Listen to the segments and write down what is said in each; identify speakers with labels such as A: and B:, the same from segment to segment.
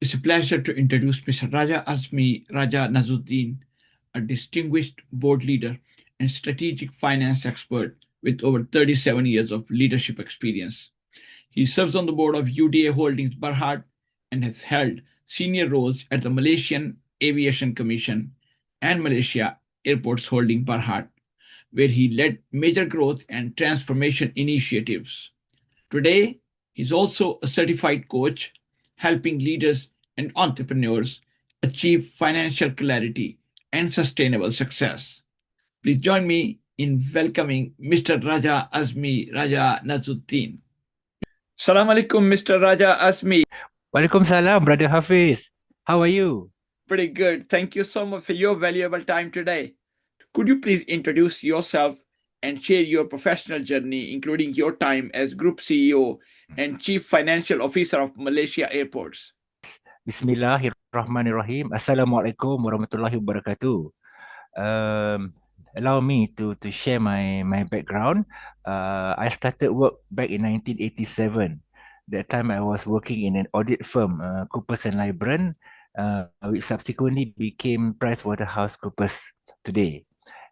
A: It's a pleasure to introduce Mr. Raja Azmi Raja Nazuddin, a distinguished board leader and strategic finance expert with over 37 years of leadership experience. He serves on the board of UDA Holdings Berhad and has held senior roles at the Malaysian Aviation Commission and Malaysia Airports Holdings Berhad, where he led major growth and transformation initiatives. Today, he's also a certified coach, helping leaders and entrepreneurs achieve financial clarity and sustainable success. Please join me in welcoming Mr. Raja Azmi Raja Nazuddin. Salam alaikum, Mr. Raja Azmi.
B: Waalaikumsalam, Brother Hafiz. How are you?
A: Pretty good. Thank you so much for your valuable time today. Could you please introduce yourself and share your professional journey, including your time as Group CEO and Chief Financial Officer of Malaysia Airports?
B: Bismillahirrahmanirrahim. Assalamualaikum warahmatullahi wabarakatuh. Allow me to share my background. I started work back in 1987. That time I was working in an audit firm, Coopers and Lybrand, which subsequently became PricewaterhouseCoopers today.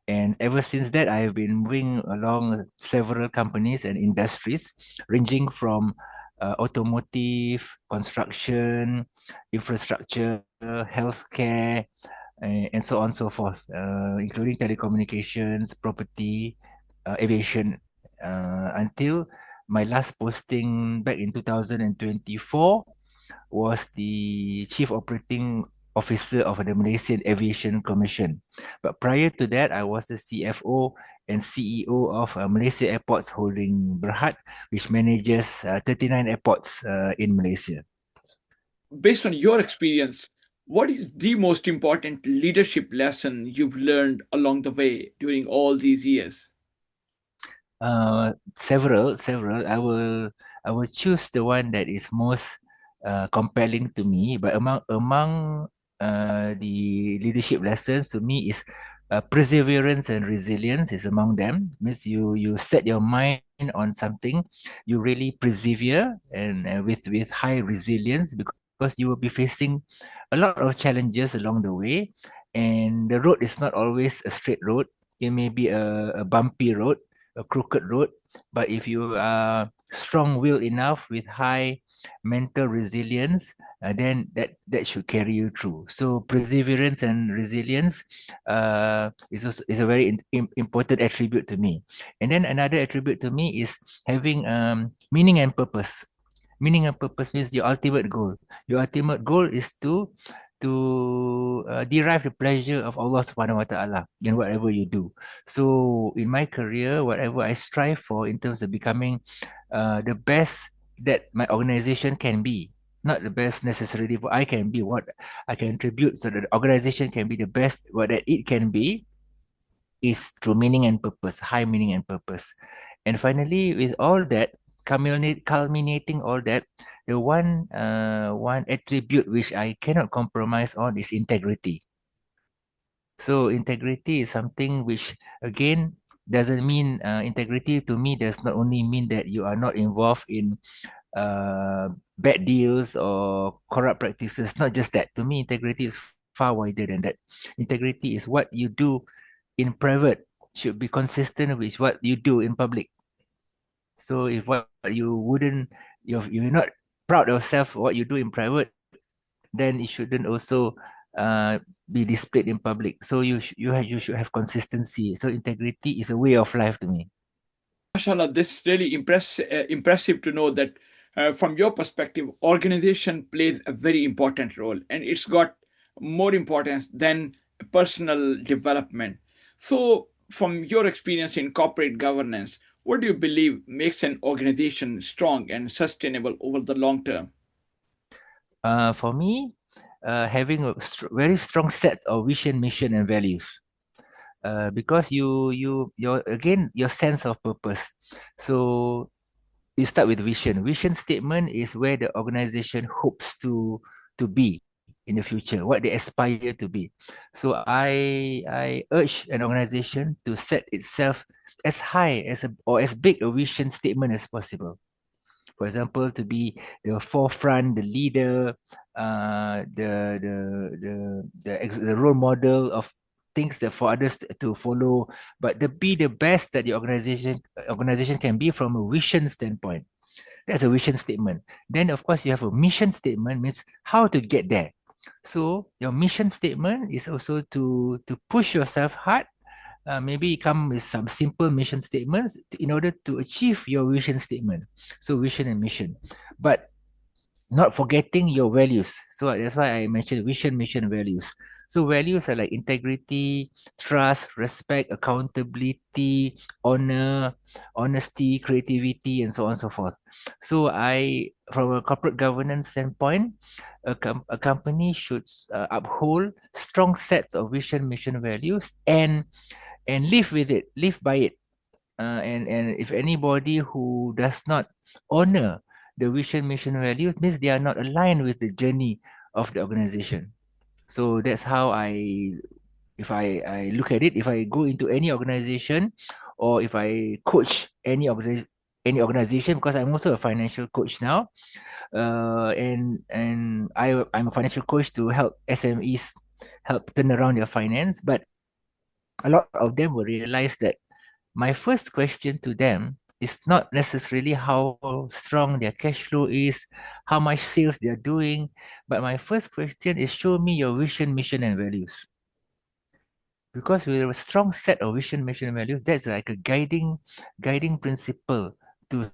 B: And ever since that, I have been moving along several companies and industries, ranging from automotive, construction, infrastructure, healthcare, and so on and so forth, including telecommunications, property, aviation, until my last posting back in 2024 was the Chief Operating Officer of the Malaysian Aviation Commission. But prior to that, I was the CFO and CEO of Malaysia Airports Holdings Berhad, which manages 39 airports in Malaysia.
A: Based on your experience, what is the most important leadership lesson you've learned along the way during all these years?
B: Several. I will choose the one that is most compelling to me. But among the leadership lessons to me is perseverance and resilience is among them. Means you set your mind on something, you really persevere and with high resilience because you will be facing a lot of challenges along the way, and the road is not always a straight road. It may be a bumpy road, a crooked road, but if you are strong-willed enough with high mental resilience, then that should carry you through. So perseverance and resilience is a very important attribute to me. And then another attribute to me is having meaning and purpose. Meaning and purpose means your ultimate goal. Your ultimate goal is to derive the pleasure of Allah Subhanahu Wa Taala in whatever you do. So in my career, whatever I strive for in terms of becoming the best that my organization can be, not the best necessarily what I can be, what I can contribute, so that the organization can be the best what that it can be, is through meaning and purpose, high meaning and purpose. And finally, with all that, culminating all that, the one attribute which I cannot compromise on is integrity. So integrity is something which again doesn't mean integrity to me does not only mean that you are not involved in bad deals or corrupt practices. Not just that. To me, integrity is far wider than that. Integrity is what you do in private should be consistent with what you do in public. So if what you wouldn't, you're not proud of yourself what you do in private, then it shouldn't also be displayed in public. So you should have consistency. So integrity is a way of life to me.
A: Mashallah, this is really impressive to know that from your perspective, organization plays a very important role and it's got more importance than personal development. So, from your experience in corporate governance, what do you believe makes an organization strong and sustainable over the long term?
B: For me, having a very strong set of vision, mission, and values. Because your sense of purpose. So you start with vision. Vision statement is where the organization hopes to be in the future, what they aspire to be. So I urge an organization to set itself as high as or as big a vision statement as possible. For example, to be the forefront, the leader, the role model of things that for others to follow, but be the best that the organization can be from a vision standpoint. That's a vision statement. Then of course you have a mission statement, means how to get there. So your mission statement is also to push yourself hard. Maybe come with some simple mission statements in order to achieve your vision statement. So vision and mission, but not forgetting your values. So that's why I mentioned vision, mission, values. So values are like integrity, trust, respect, accountability, honor, honesty, creativity, and so on and so forth. So from a corporate governance standpoint, a company should uphold strong sets of vision, mission, values, and live with it, live by it. And if anybody who does not honor the vision, mission, value, it means they are not aligned with the journey of the organization. So that's how if I look at it, if I go into any organization or if I coach any organization, because I'm also a financial coach now, and I'm a financial coach to help SMEs help turn around their finance, but a lot of them will realize that my first question to them is not necessarily how strong their cash flow is, how much sales they're doing, but my first question is show me your vision, mission, and values. Because with a strong set of vision, mission, and values, that's like a guiding principle to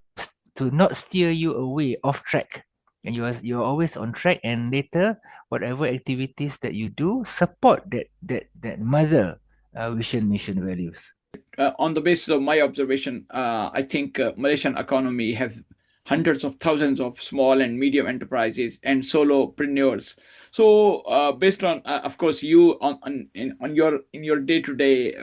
B: not steer you away off track. And you're always on track, and later whatever activities that you do support that mother vision, mission, values.
A: On the basis of my observation, I think Malaysian economy has hundreds of thousands of small and medium enterprises and solopreneurs. So, based on, of course, you on your in your day to day,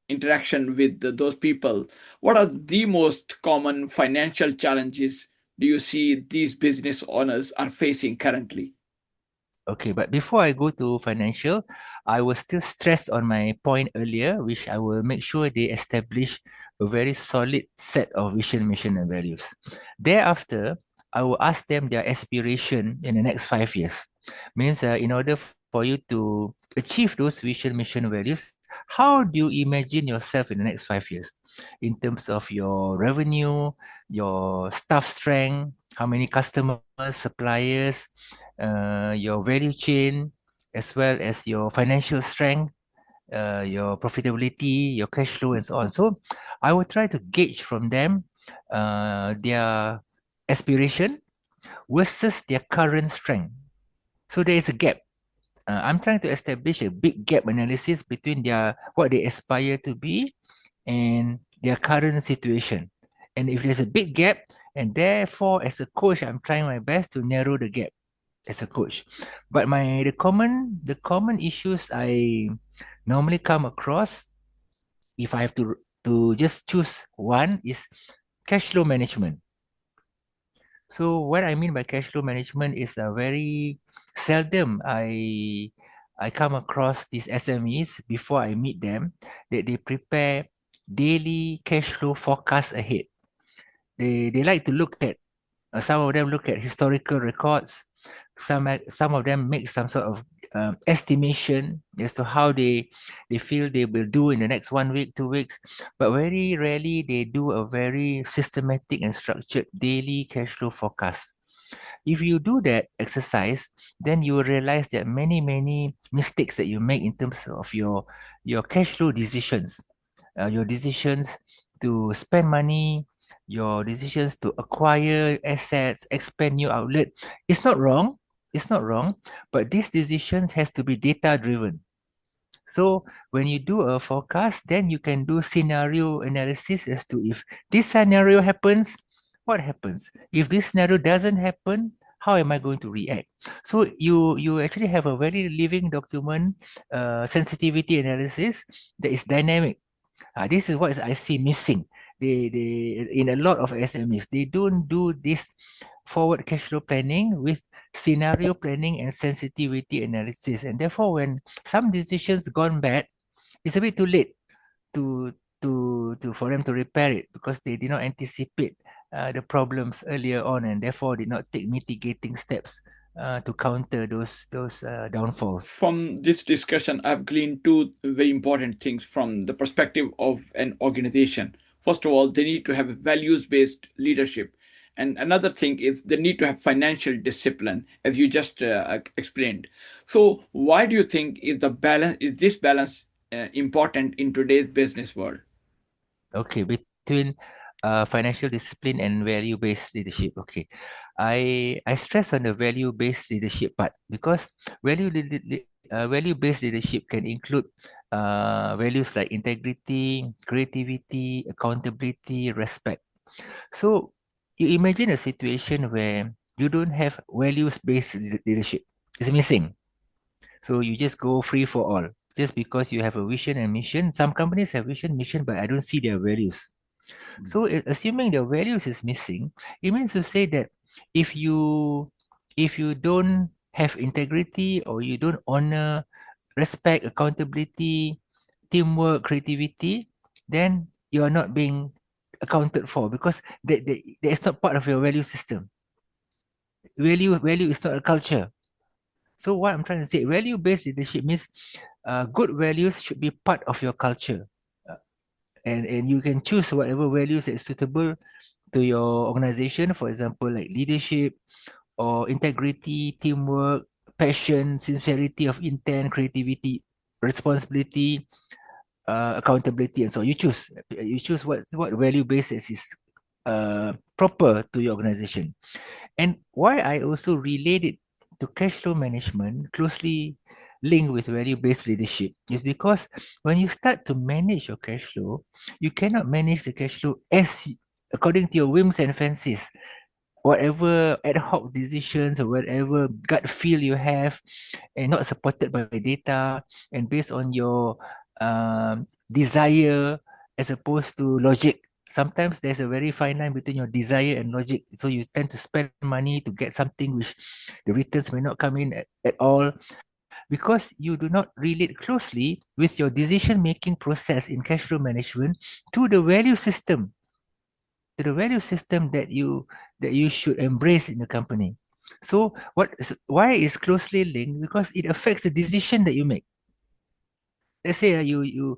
A: interaction with those people, what are the most common financial challenges do you see these business owners are facing currently?
B: Okay, but before I go to financial, I will still stress on my point earlier, which I will make sure they establish a very solid set of vision, mission, and values. Thereafter, I will ask them their aspiration in the next 5 years. Means in order for you to achieve those vision, mission, values, how do you imagine yourself in the next 5 years? In terms of your revenue, your staff strength, how many customers, suppliers, your value chain, as well as your financial strength, your profitability, your cash flow, and so on. So I will try to gauge from them their aspiration versus their current strength. So there is a gap. I'm trying to establish a big gap analysis between their what they aspire to be and their current situation. And if there's a big gap, and therefore as a coach, I'm trying my best to narrow the gap as a coach. But the common issues I normally come across, if I have to just choose one, is cash flow management. So what I mean by cash flow management is a very seldom I come across these SMEs before I meet them that they prepare daily cash flow forecast ahead. They like to look at some of them look at historical records. Some of them make some sort of estimation as to how they feel they will do in the next 1 week, 2 weeks. But very rarely they do a very systematic and structured daily cash flow forecast. If you do that exercise, then you will realize that many mistakes that you make in terms of your cash flow decisions, your decisions to spend money, your decisions to acquire assets, expand new outlet. It's not wrong. It's not wrong, but these decisions has to be data driven. So when you do a forecast, then you can do scenario analysis as to if this scenario happens, what happens? If this scenario doesn't happen, how am I going to react? So you actually have a very living document, sensitivity analysis that is dynamic. This is what I see missing. They in a lot of SMEs, they don't do this forward cash flow planning with scenario planning and sensitivity analysis. And therefore, when some decisions gone bad, it's a bit too late to for them to repair it because they did not anticipate the problems earlier on, and therefore did not take mitigating steps to counter those downfalls.
A: From this discussion, I've gleaned two very important things from the perspective of an organization. First of all, they need to have a values based leadership. And another thing is they need to have financial discipline, as you just explained. So, why do you think is this balance important in today's business world?
B: Okay, between financial discipline and value-based leadership. Okay, I stress on the value-based leadership part because value-based leadership can include values like integrity, creativity, accountability, respect. So you imagine a situation where you don't have values-based leadership. It's missing. So you just go free for all just because you have a vision and mission. Some companies have vision, mission, but I don't see their values. So assuming the values is missing, it means to say that if you if you don't have integrity or you don't honor, respect, accountability, teamwork, creativity, then you are not being accounted for because that is not part of your value system. Value is not a culture. So what I'm trying to say, value-based leadership means good values should be part of your culture. Uh, and you can choose whatever values that is suitable to your organization, for example, like leadership or integrity, teamwork, passion, sincerity of intent, creativity, responsibility, accountability, and so you choose what value basis is proper to your organization. And why I also relate it to cash flow management closely linked with value-based leadership is because when you start to manage your cash flow, you cannot manage the cash flow according to your whims and fancies. Whatever ad hoc decisions or whatever gut feel you have and not supported by data and based on your desire as opposed to logic. Sometimes there's a very fine line between your desire and logic. So you tend to spend money to get something which the returns may not come in at all because you do not relate closely with your decision making process in cash flow management to the value system that you should embrace in the company. So why is closely linked? Because it affects the decision that you make. Let's say you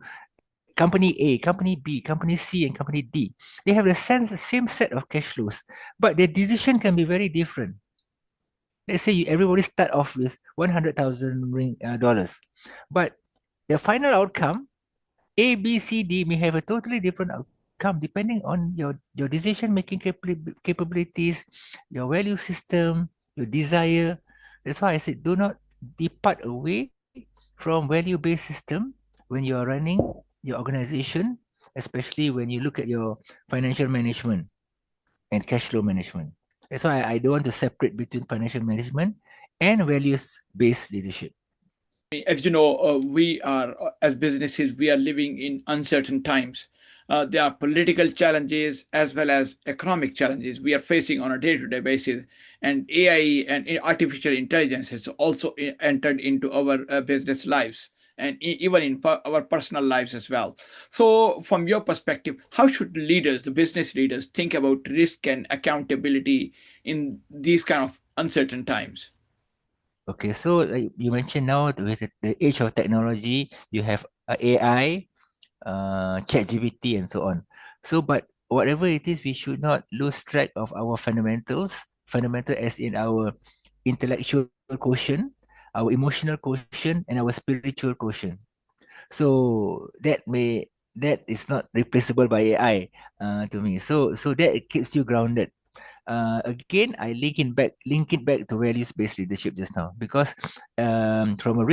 B: company A, company B, company C, and company D. They have the same set of cash flows, but their decision can be very different. Let's say everybody start off with 100,000 dollars, but the final outcome A, B, C, D may have a totally different outcome depending on your decision making capabilities, your value system, your desire. That's why I said do not depart away from value-based system when you are running your organization, especially when you look at your financial management and cash flow management. That's why I don't want to separate between financial management and values-based leadership.
A: As you know, we are, as businesses, we are living in uncertain times. There are political challenges as well as economic challenges we are facing on a day-to-day basis, and AI and artificial intelligence has also entered into our business lives and even in our personal lives as well. So, from your perspective, how should leaders, the business leaders, think about risk and accountability in these kind of uncertain times?
B: Okay, so like you mentioned now with the age of technology, you have AI, ChatGPT, and so on. So, but whatever it is, we should not lose track of our fundamentals. Fundamental as in our intellectual quotient, our emotional quotient, and our spiritual quotient. So that is not replaceable by AI to me. So that keeps you grounded. Again, I link it back to values-based leadership just now because from a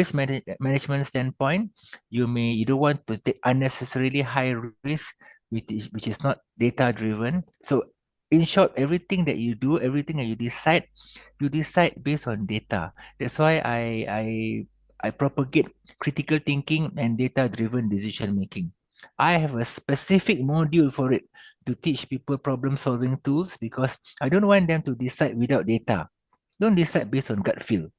B: management standpoint, you don't want to take unnecessarily high risk, which is not data-driven. So, in short, everything that you do, everything that you decide based on data. That's why I propagate critical thinking and data-driven decision making. I have a specific module for it to teach people problem solving tools because I don't want them to decide without data. Don't decide based on gut feel.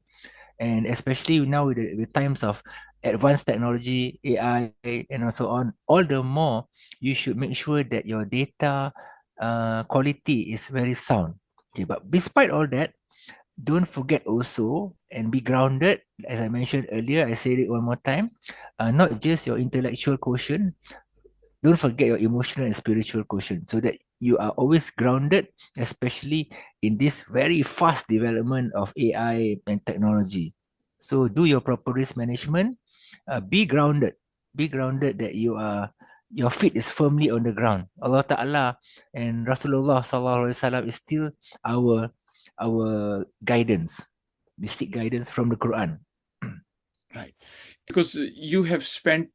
B: And especially now with times of advanced technology, AI, and so on, all the more you should make sure that your data quality is very sound. Okay, but despite all that, don't forget also and be grounded. As I mentioned earlier, I said it one more time. Not just your intellectual quotient, don't forget your emotional and spiritual quotient so that you are always grounded, especially in this very fast development of AI and technology. So do your proper risk management. Be grounded that your feet is firmly on the ground. Allah Ta'ala and Rasulullah Sallallahu Alaihi Wasallam is still our our guidance. We seek guidance from the Quran.
A: Right. Because you have spent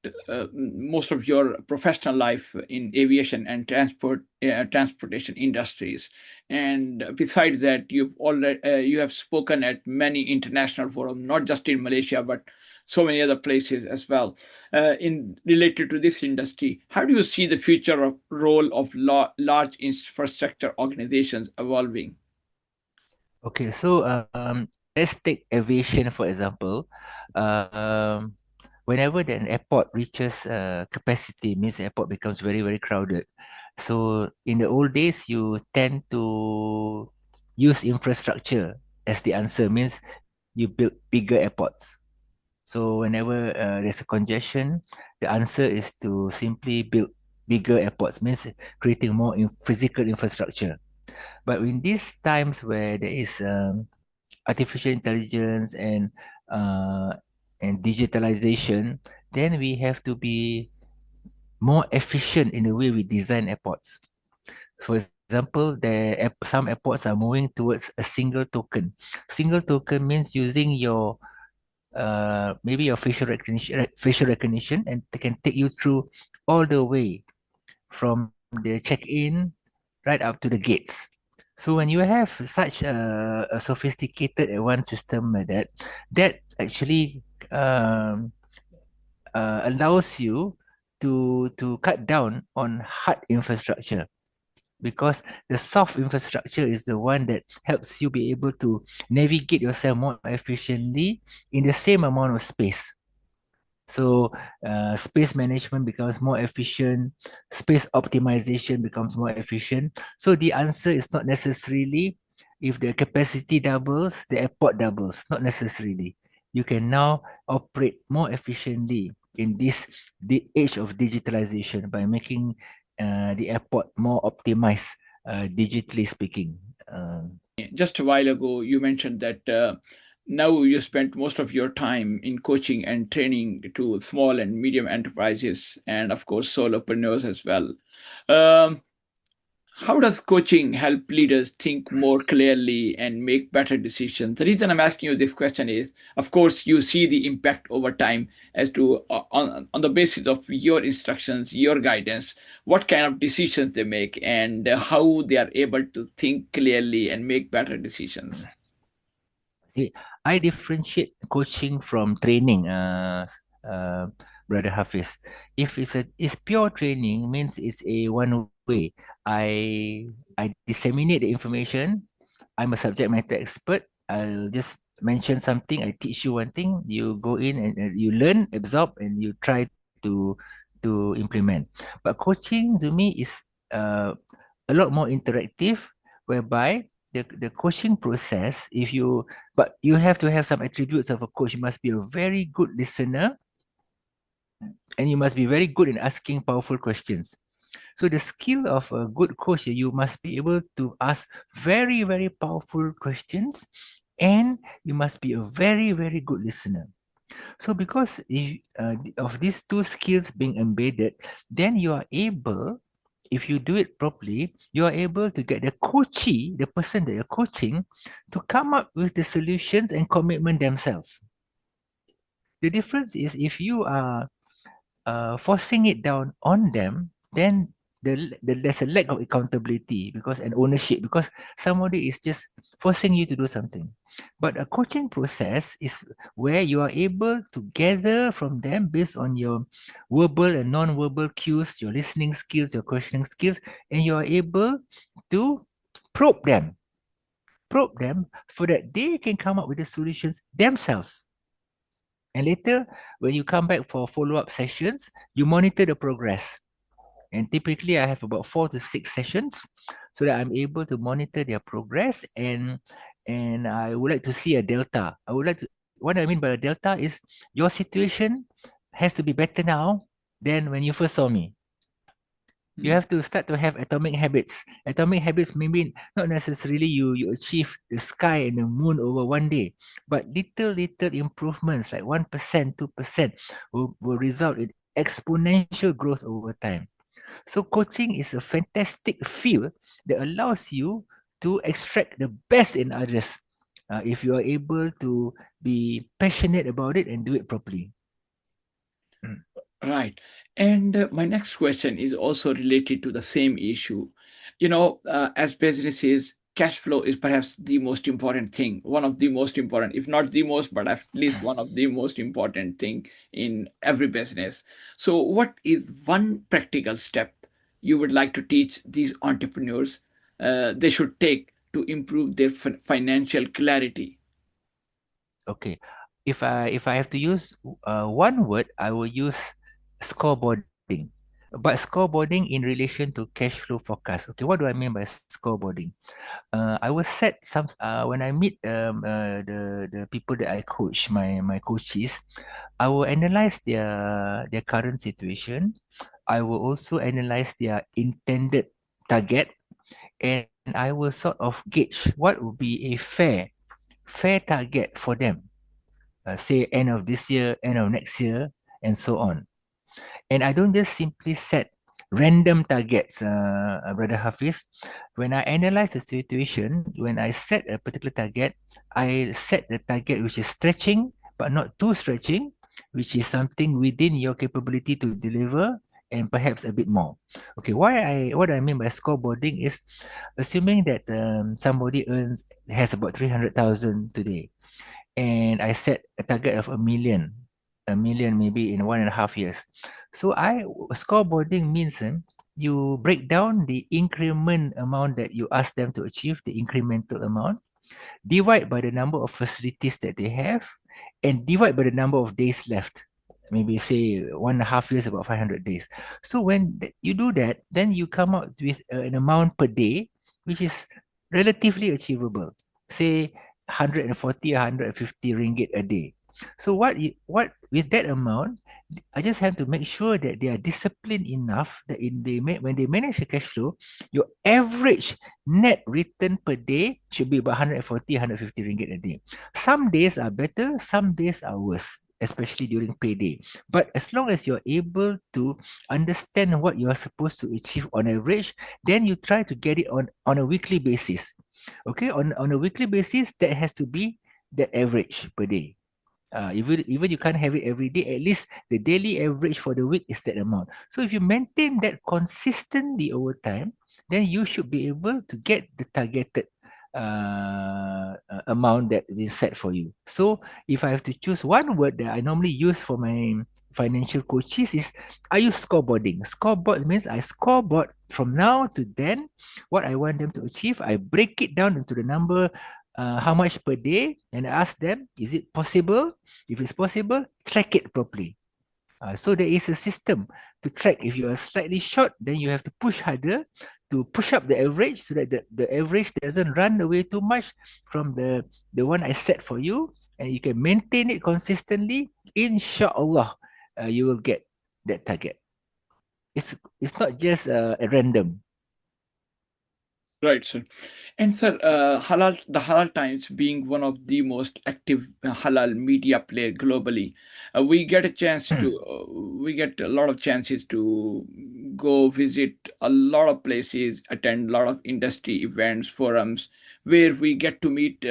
A: most of your professional life in aviation and transportation industries, and besides that, you have spoken at many international forums, not just in Malaysia but so many other places as well. In related to this industry, how do you see the future of role of large infrastructure organizations evolving?
B: Okay, so let's take aviation for example. Um, Whenever an airport reaches capacity, means the airport becomes very very crowded. So in the old days, you tend to use infrastructure as the answer. Means you build bigger airports. So whenever there's a congestion, the answer is to simply build bigger airports. Means creating more physical infrastructure. But in these times where there is artificial intelligence uh, and digitalization, then we have to be more efficient in the way we design airports. For example, some airports are moving towards a single token. Single token means using your maybe your facial recognition, and they can take you through all the way from the check-in right up to the gates. So when you have such a sophisticated advanced system like that, that actually um, allows you to cut down on hard infrastructure, because the soft infrastructure is the one that helps you be able to navigate yourself more efficiently in the same amount of space. So space management becomes more efficient, space optimization becomes more efficient. So the answer is not necessarily if the capacity doubles, the airport doubles, not necessarily. You can now operate more efficiently in the age of digitalization by making the airport more optimized, digitally speaking.
A: Just a while ago, you mentioned that now you spent most of your time in coaching and training to small and medium enterprises and, of course, solopreneurs as well. Um, how does coaching help leaders think more clearly and make better decisions? The reason I'm asking you this question is, of course, you see the impact over time as to on the basis of your instructions, your guidance, what kind of decisions they make and how they are able to think clearly and make better decisions.
B: See, I differentiate coaching from training, Brother Hafiz. If it's pure training, means it's a one way. I disseminate the information. I'm a subject matter expert. I'll just mention something. I teach you one thing. You go in and you learn, absorb, and you try to to implement. But coaching to me is uh, a lot more interactive, whereby the coaching process, if you but you have to have some attributes of a coach. You must be a very good listener, and you must be very good in asking powerful questions. So the skill of a good coach, you must be able to ask very, very powerful questions, and you must be a very, very good listener. So because of these two skills being embedded, then you are able, if you do it properly, you are able to get the coachee, the person that you're coaching, to come up with the solutions and commitment themselves. The difference is if you are forcing it down on them, then there's a lack of accountability because and ownership, because somebody is just forcing you to do something. But a coaching process is where you are able to gather from them based on your verbal and non-verbal cues, your listening skills, your questioning skills, and you are able to probe them, probe them so that they can come up with the solutions themselves. And later, when you come back for follow-up sessions, you monitor the progress. And typically, I have about 4 to 6 sessions so that I'm able to monitor their progress, and I would like to see a delta. I would like to, what I mean by a delta is your situation has to be better now than when you first saw me. You have to start to have atomic habits. Atomic habits maybe not necessarily you achieve the sky and the moon over one day, but little improvements like 1%, 2% will result in exponential growth over time. So coaching is a fantastic field that allows you to extract the best in others if you are able to be passionate about it and do it properly.
A: Right. And my next question is also related to the same issue. As businesses, cash flow is perhaps the most important thing, one of the most important, if not the most, but at least one of the most important thing in every business. So, what is one practical step you would like to teach these entrepreneurs they should take to improve their financial clarity?
B: Okay. If I have to use one word, I will use scoreboarding. But scoreboarding in relation to cash flow forecast. Okay, what do I mean by scoreboarding? I will set some when I meet the people that I coach, my coaches, I will analyze their current situation. I will also analyze their intended target, and I will sort of gauge what would be a fair target for them. Say end of this year, end of next year, and so on. And I don't just simply set random targets, Brother Hafiz. When I analyze the situation, when I set a particular target, I set the target which is stretching, but not too stretching, which is something within your capability to deliver and perhaps a bit more. Okay, what I mean by scoreboarding is assuming that somebody has about 300,000 today, and I set a target of a million maybe in 1.5 years. So scoreboarding means you break down the increment amount that you ask them to achieve, the incremental amount, divide by the number of facilities that they have, and divide by the number of days left. Maybe say 1.5 years, about 500 days. So when you do that, then you come out with an amount per day, which is relatively achievable. Say 140, 150 ringgit a day. So what with that amount, I just have to make sure that they are disciplined enough that when they manage the cash flow, your average net return per day should be about 140, 150 ringgit a day. Some days are better, some days are worse, especially during payday. But as long as you're able to understand what you are supposed to achieve on average, then you try to get it on a weekly basis. Okay, on a weekly basis, that has to be the average per day. Even you can't have it every day, at least the daily average for the week is that amount. So if you maintain that consistently over time, then you should be able to get the targeted amount that is set for you. So if I have to choose one word that I normally use for my financial coaches is I use scoreboarding. Scoreboard means I scoreboard from now to then what I want them to achieve. I break it down into the number, how much per day, and ask them, is it possible? If it's possible, track it properly. So there is a system to track. If you are slightly short, then you have to push harder to push up the average so that the average doesn't run away too much from the one I set for you, and you can maintain it consistently. Inshallah, you will get that target. It's not just a random.
A: Right, sir. And sir, the Halal Times being one of the most active halal media player globally, we get a lot of chances to go visit a lot of places, attend a lot of industry events, forums, where we get to meet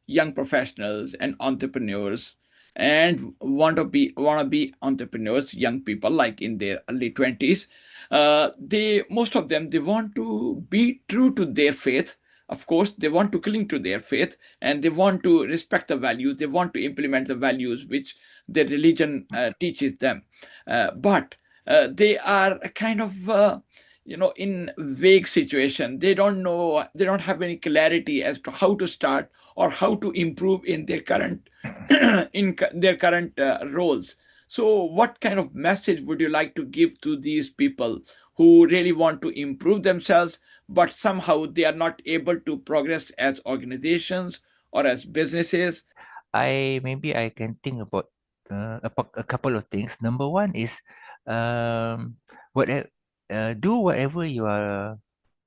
A: young professionals and entrepreneurs, and want to be entrepreneurs, young people like in their early 20s. They most of them, they want to be true to their faith. Of course, they want to cling to their faith, and they want to respect the values, they want to implement the values which their religion teaches them. But they are a kind of in vague situation. They don't know, they don't have any clarity as to how to start or how to improve in their current their current roles. So what kind of message would you like to give to these people who really want to improve themselves, but somehow they are not able to progress as organizations or as businesses?
B: Maybe I can think about a couple of things. Number one is um, whatever do whatever you are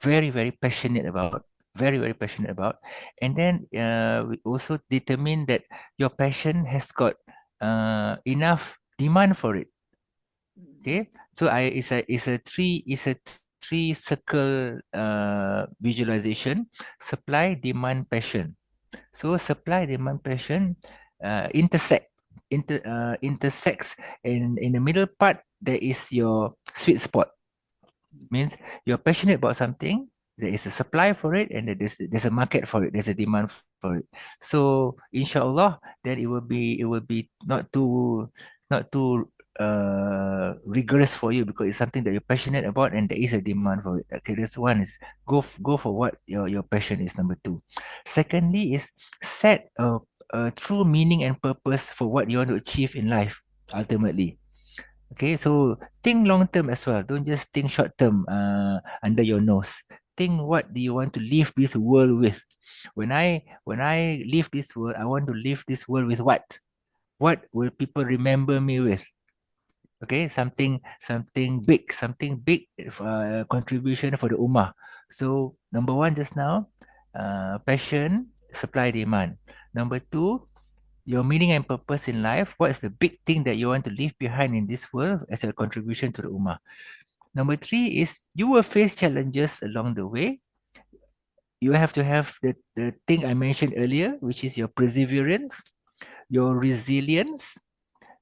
B: very passionate about, very passionate about, and then we also determine that your passion has got enough demand for it. Okay, so it's a three circle visualization: supply, demand, passion. So supply, demand, passion intersects, and in the middle part there is your sweet spot. Means you're passionate about something, there is a supply for it, and there's a market for it, there's a demand for it. So inshallah, then it will be not too rigorous for you, because it's something that you're passionate about and there is a demand for it. Okay, this one is go for what your passion is. Number two. Secondly is set a true meaning and purpose for what you want to achieve in life ultimately. Okay, so think long term as well. Don't just think short term under your nose. Think, what do you want to leave this world with? When I leave this world, I want to leave this world with what? What will people remember me with? Okay, something big, contribution for the ummah. So number one just now, passion, supply, demand. Number two, your meaning and purpose in life. What is the big thing that you want to leave behind in this world as a contribution to the ummah? Number three is, you will face challenges along the way. You have to have the thing I mentioned earlier, which is your perseverance, your resilience,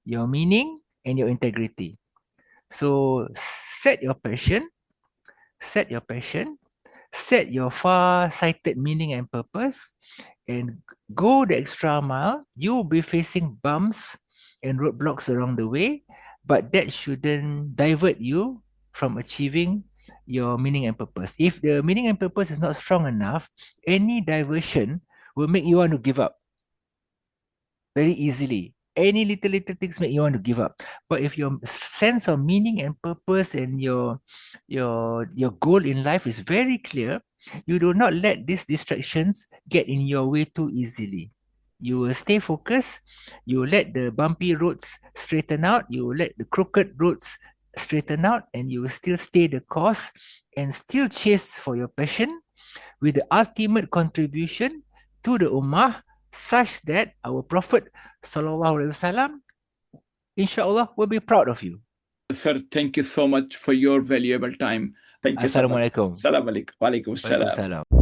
B: your meaning, and your integrity. So set your passion, set your passion, set your far-sighted meaning and purpose, and go the extra mile. You'll be facing bumps and roadblocks along the way, but that shouldn't divert you from achieving your meaning and purpose. If the meaning and purpose is not strong enough, any diversion will make you want to give up very easily. Any little things make you want to give up. But if your sense of meaning and purpose and your goal in life is very clear, you do not let these distractions get in your way too easily. You will stay focused. You will let the bumpy roads straighten out. You will let the crooked roads straighten out, and you will still stay the course and still chase for your passion with the ultimate contribution to the ummah, such that our Prophet Sallallahu Alaihi Wasallam, inshallah, will be proud of you.
A: Sir, thank you so much for your valuable time. Thank you so much.
B: Assalamualaikum.
A: Salam alaikum. Walaikum salam.
B: Waalaikumsalam.